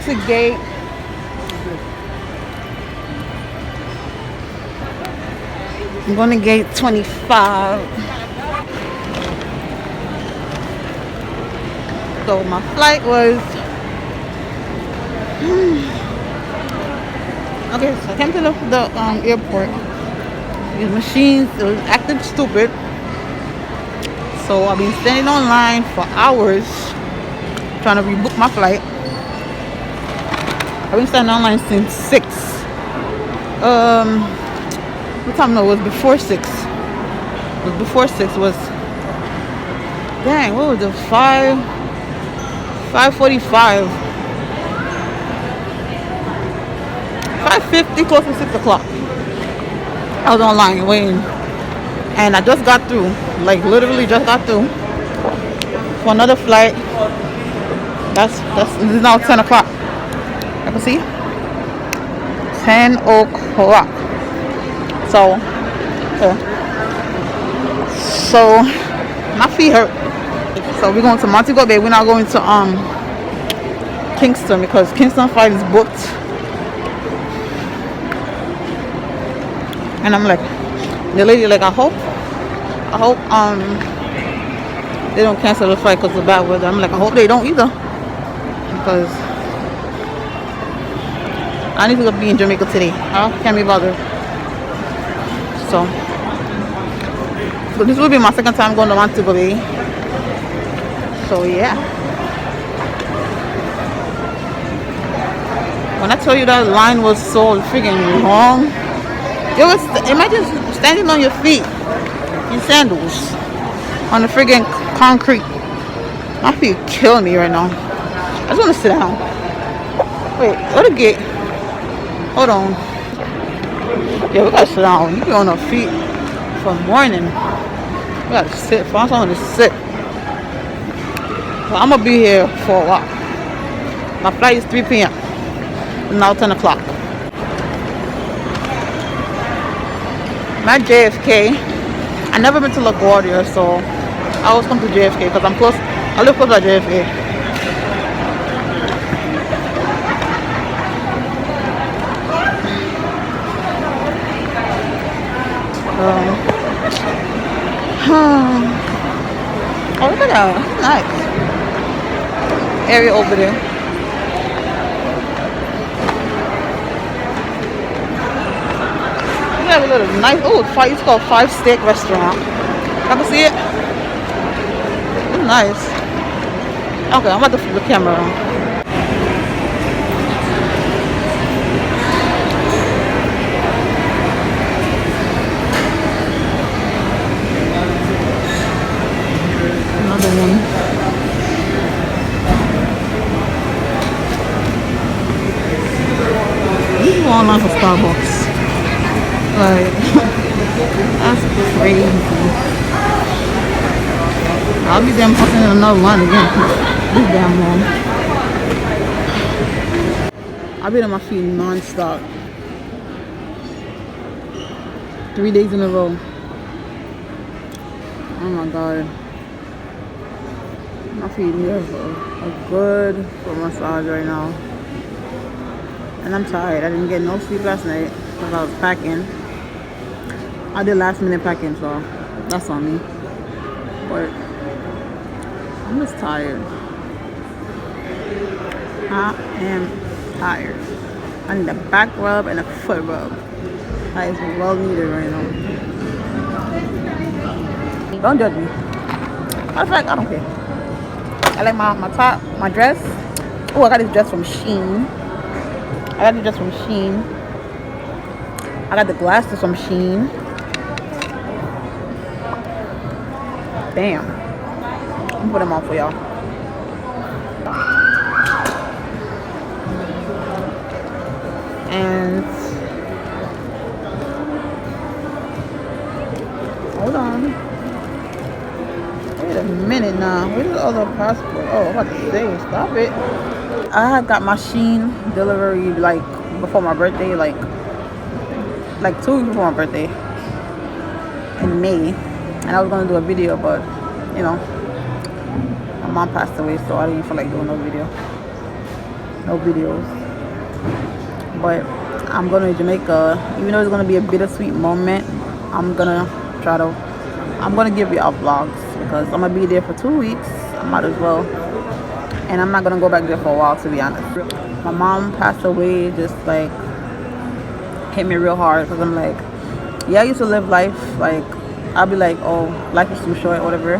to gate. I'm going to gate 25. So my flight was okay. So I came to the airport. These machines, it was acting stupid. So I've been standing online for hours trying to rebook my flight. I've been standing online since 6. What time? No, it was before 6. It was before 6. It was, dang, what was it? 5:45. 5:50, close to 6 o'clock. I was online waiting. And I just got through. Like literally just got through. For another flight. This is now 10 o'clock. You can see? 10 o'clock. So my feet hurt. So we're going to Montego Bay. We're not going to Kingston because Kingston flight is booked. And I'm like, the lady like, I hope they don't cancel the flight because of the bad weather. I'm like, I hope they don't either, because I need to be in Jamaica today. I can't be bothered. So this will be my second time going to Montego Bay. So yeah. When I tell you that line was so freaking long, it was, imagine standing on your feet in sandals on the friggin' concrete. My feet killing me right now. I just want to sit down. Wait, what a gate? Hold on. Yeah, we gotta sit down. You be on our feet from morning. We gotta sit. Find someone to sit. So I'm gonna be here for a while. My flight is 3 p.m. It's now 10 o'clock. I'm at JFK. I never been to LaGuardia, so I always come to JFK because I'm close. I live close to JFK. Oh, look at that. That's nice. Area over there. We have a little nice, it's called 5 Steak Restaurant. I can see it. It's nice. Okay, I'm about to flip the camera around. Another one. These are online for Starbucks. Like, that's crazy. I'll be damn fucking in another line again. This damn long. I've been on my feet non-stop. 3 days in a row. Oh my god. My feet need a good foot massage right now. And I'm tired. I didn't get no sleep last night because I was packing. I did last minute packing, so that's on me. But I'm just tired. I am tired. I need a back rub and a foot rub. That is well needed right now. Don't judge me. Matter of fact, I don't care. I like my top, my dress. Oh, I got this dress from Shein. I got the glasses from Shein. Damn. I'm gonna put them on for y'all. And hold on. Wait a minute now. Where's the other passport? Oh, I'm about to say, stop it. I had got my Shein delivery like before my birthday, like 2 weeks before my birthday in May. And I was gonna do a video, but you know, my mom passed away, so I didn't feel like doing no video. no videos. But I'm going to Jamaica. Even though it's going to be a bittersweet moment, I'm going to give you out vlogs because I'm going to be there for 2 weeks. I might as well. And I'm not going to go back there for a while, to be honest. My mom passed away, just like hit me real hard because I'm like, yeah, I used to live life. Like, I'll be like, oh, life is too short, whatever.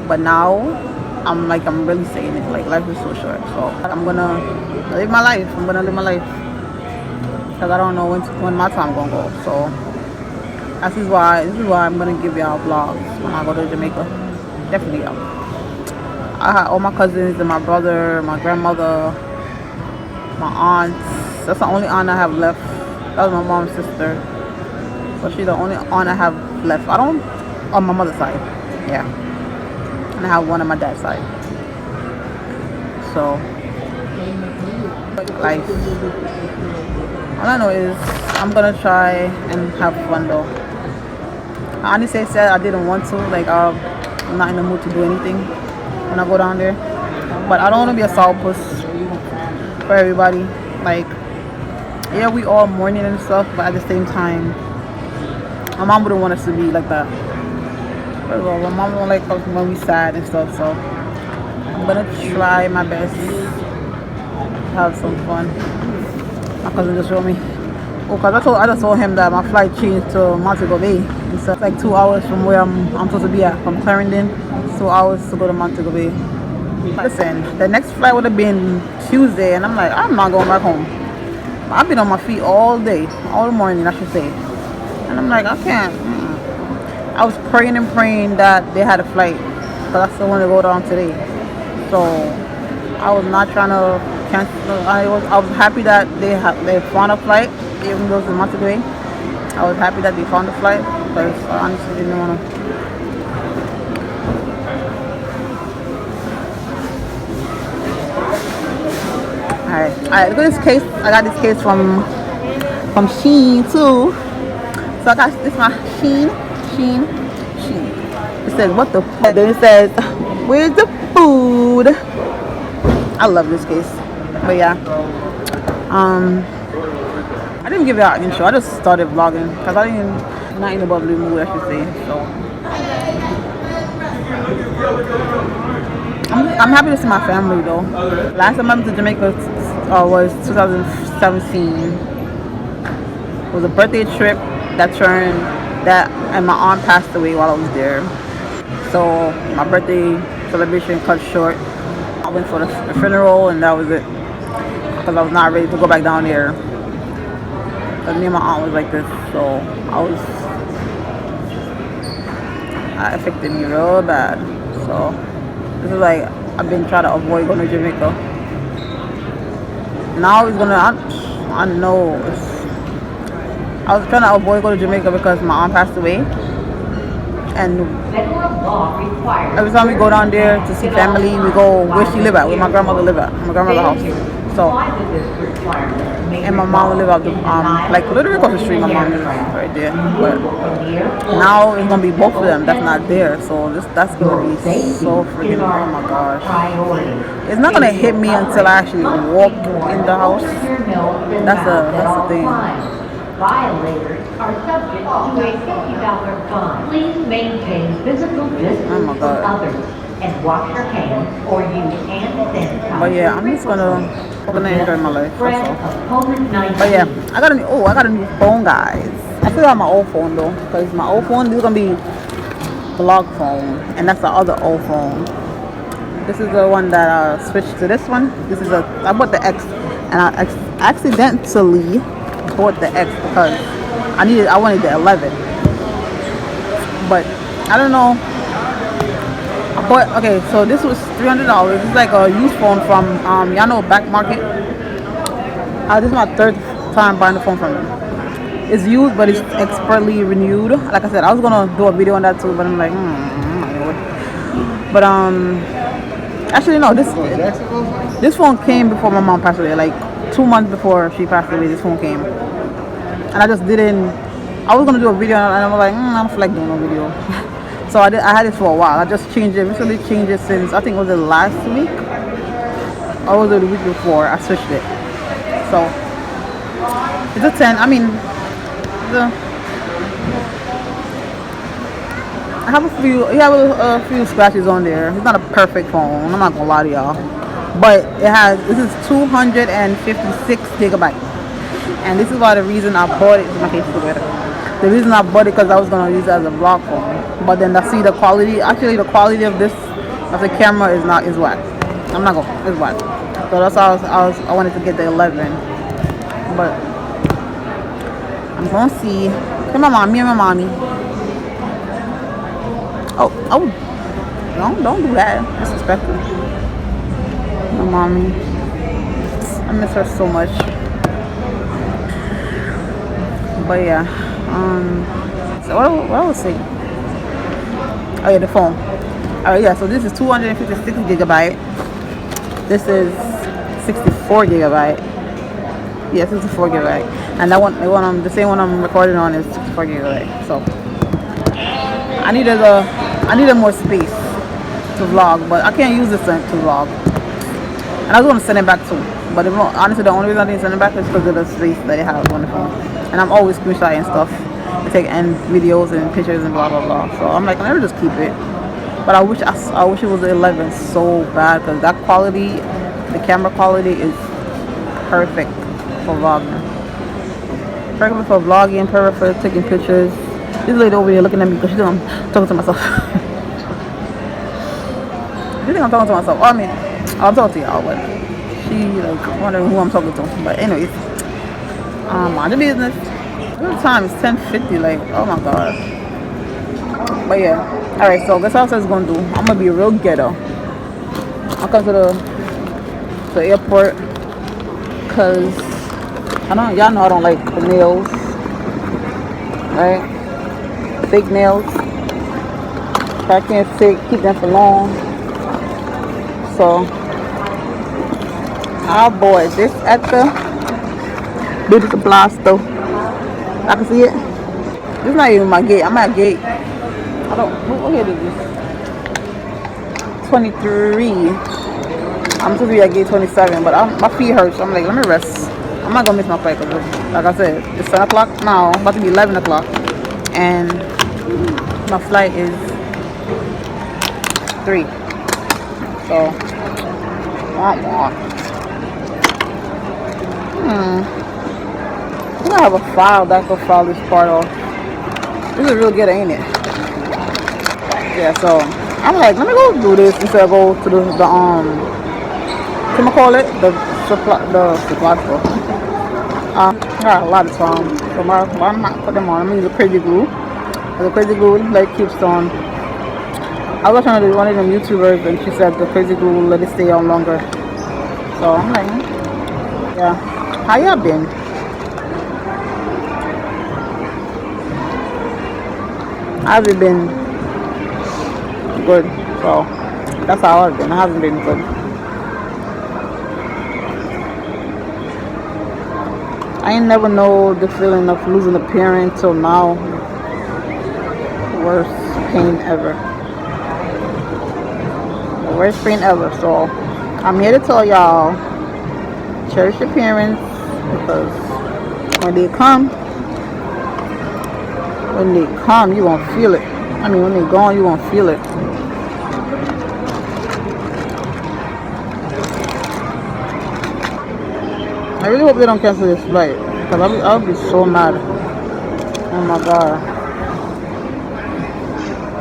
But now, I'm really saying it. Like, life is so short. So, I'm going to live my life. Because I don't know when my time going to go. So, this is why I'm going to give y'all vlogs when I go to Jamaica. Definitely, I had all my cousins and my brother, my grandmother, my aunts. That's the only aunt I have left. That was my mom's sister. But she's the only aunt I have left. On my mother's side. Yeah. And I have one on my dad's side. So, life. All I know is I'm gonna try and have fun though. I honestly said I didn't want to. Like, I'm not in the mood to do anything when I go down there. But I don't want to be a sourpuss for everybody. Like, yeah, we all mourning and stuff, but at the same time, my mom wouldn't want us to be like that. First of all, my mom don't like us when we sad and stuff, so I'm gonna try my best to have some fun. My cousin just showed me. Oh, cause I just told him that my flight changed to Montego Bay. It's like 2 hours from where I'm supposed to be at, from Clarendon. 2 hours to go to Montego Bay. Listen, the next flight would have been Tuesday, and I'm like, I'm not going back home. I've been on my feet all day, all morning, I should say. And I'm like, I can't. I was praying and praying that they had a flight, because I still want to go down today. So I was not trying to cancel. I was happy that they found a flight, even though it's in Montego Bay. I was happy that they found a flight, because I honestly didn't want to. Alright, look at this case. I got this case from Shein too. So I got this my Shein. It says what the fuck? Then it says, where's the food? I love this case. But yeah. I didn't give it out an intro. I just started vlogging because I'm not in a bubbly mood, I should say. So I'm happy to see my family though. Last time I went to Jamaica was 2017. It was a birthday trip and my aunt passed away while I was there. So my birthday celebration cut short. I went for the funeral and that was it. Because I was not ready to go back down there. Because me and my aunt was like this. So it affected me real bad. So this is like, I've been trying to avoid going to Jamaica. Now it's gonna, I know. I was trying to avoid going to Jamaica because my aunt passed away. And every time we go down there to see family, we go where she live at, where my grandmother live at, my grandmother's house. So, and my mom will live out the, like literally across the street, my mom lives right there. But now it's gonna be both of them that's not there. So that's gonna be so freaking, oh my gosh. It's not gonna hit me until I actually walk in the house. That's the thing. Violators are subject to a $50 fine. Please maintain physical distance from others and wash your hands or use hand sanitizer. But yeah, I'm just gonna enjoy my life. But yeah, I got a new phone, guys. I still have my old phone though, because my old phone, this is gonna be vlog phone, and that's the other old phone. This is the one that I switched to this one. I bought the X, and I accidentally bought the X because I wanted the 11, but I don't know. Okay, so this was $300. It's like a used phone from y'all know Back Market. This is my third time buying the phone from them. It's used, but it's expertly renewed. Like I said, I was gonna do a video on that too, but I'm like, but actually no, this phone came before my mom passed away. Like 2 months before she passed away, this phone came. And I just didn't. I was gonna do a video, and I was like, I don't feel like doing a video. So I had it for a while. I just changed it. Recently changed it since I think it was the last week, or was it the week before? I switched it. So it's a 10. I mean, I have a few. You have a few scratches on there. It's not a perfect phone. I'm not gonna lie to y'all, but it has. This is 256 gigabytes, and this is why the reason I bought it. My case is better. The reason I bought it because I was gonna use it as a vlog phone, but then I see the quality. Actually, the quality of this of the camera is whack. I'm not gonna. It's whack. So that's why I wanted to get the 11, but I'm gonna see. Come my mommy and my mommy. Oh, don't do that. Disrespectful. My mommy. I miss her so much. But yeah. So what I was saying? Oh yeah, the phone. Alright, yeah, so this is 256 gigabyte. This is 64 gigabyte. Yeah, 64 gigabyte. And that one, the same one I'm recording on is 64 gigabyte. So I needed more space to vlog, but I can't use this to vlog. And I was going to send it back too. But honestly, the only reason I didn't send it back is because of the space that it has on the phone. And I'm always screenshotting stuff to take end videos and pictures and blah blah blah. So I'm like, I'll just keep it. But I wish it was the 11 so bad, because that quality, the camera quality is perfect for vlogging. Perfect for vlogging, perfect for taking pictures. This lady over here looking at me because she think I'm talking to myself. She think I'm talking to myself. I mean, I'll talk to y'all, but she like wondering who I'm talking to. But anyways, on the business. The time is 10:50. Like, oh my god. But yeah. All right. So guess what I was gonna do? I'm gonna be a real ghetto. I'll come to the airport because y'all know I don't like the nails, right? Fake nails. I can't keep them for long. So I bought this at the beauty supply store. I can see it. This is not even my gate. I'm at gate. I don't. What gate is this? 23. I'm supposed to be at gate 27, but my feet hurt, so I'm like, let me rest. I'm not gonna miss my flight because, like I said, it's 10 o'clock now. It's about to be 11 o'clock, and my flight is 3. So, I have a file that could file this part off. This is real good, ain't it? Yeah, so I'm like, let me go do this instead of go to the what call it? The supply store. I got a lot of time. So why not put them on? I'm gonna use a crazy glue. The crazy glue like keeps on. I was watching one of them YouTubers and she said the crazy glue will let it stay on longer. So I'm like, yeah. How y'all been? I've been good. So that's how I've been. I haven't been good. I ain't never know the feeling of losing a parent till now. Worst pain ever. The worst pain ever. So I'm here to tell y'all, cherish your parents, because when they come, you won't feel it. I mean, when they're gone, you won't feel it. I really hope they don't cancel this flight, because I'll be so mad. Oh my god.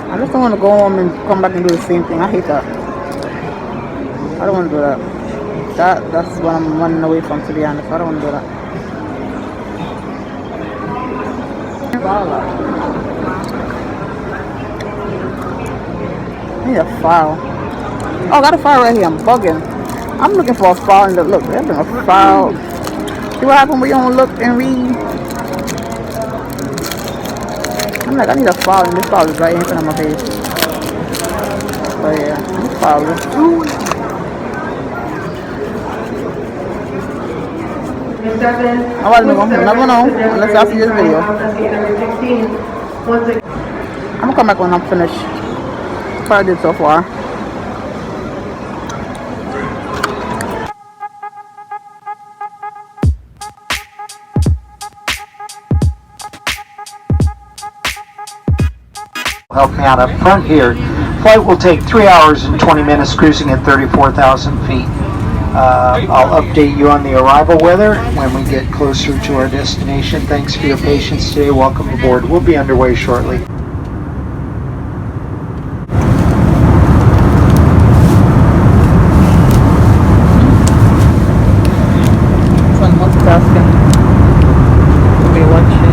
I just don't want to go home and come back and do the same thing. I hate that. I don't want to do that. That's what I'm running away from, to be honest. I don't want to do that. I need a file. Oh, I got a file right here. I'm bugging. I'm looking for a file and look, there's a file. See what happens when you don't look and read? I'm like, I need a file, and this file is right in front of my face. So yeah, this file is. I'm not gonna know unless y'all see this video. I'm gonna come back when I'm finished. What I did so far. Help me out up front here. Flight will take 3 hours and 20 minutes, cruising at 34,000 feet. I'll update you on the arrival weather when we get closer to our destination. Thanks for your patience today. Welcome aboard. We'll be underway shortly. Some multitasking. We'll be watching.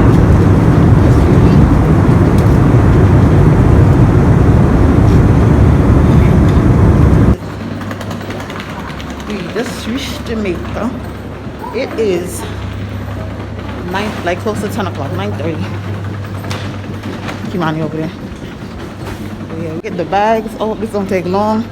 We just reached Jamaica. It is 9, like close to 10 o'clock, 9:30. Kimani over there. So yeah, we get the bags. Oh, this don't take long.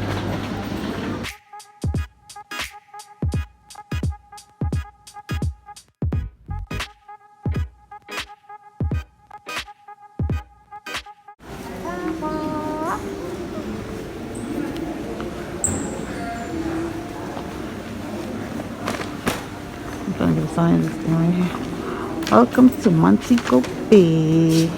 I'm trying to find this thing right here. Welcome to Montego Bay.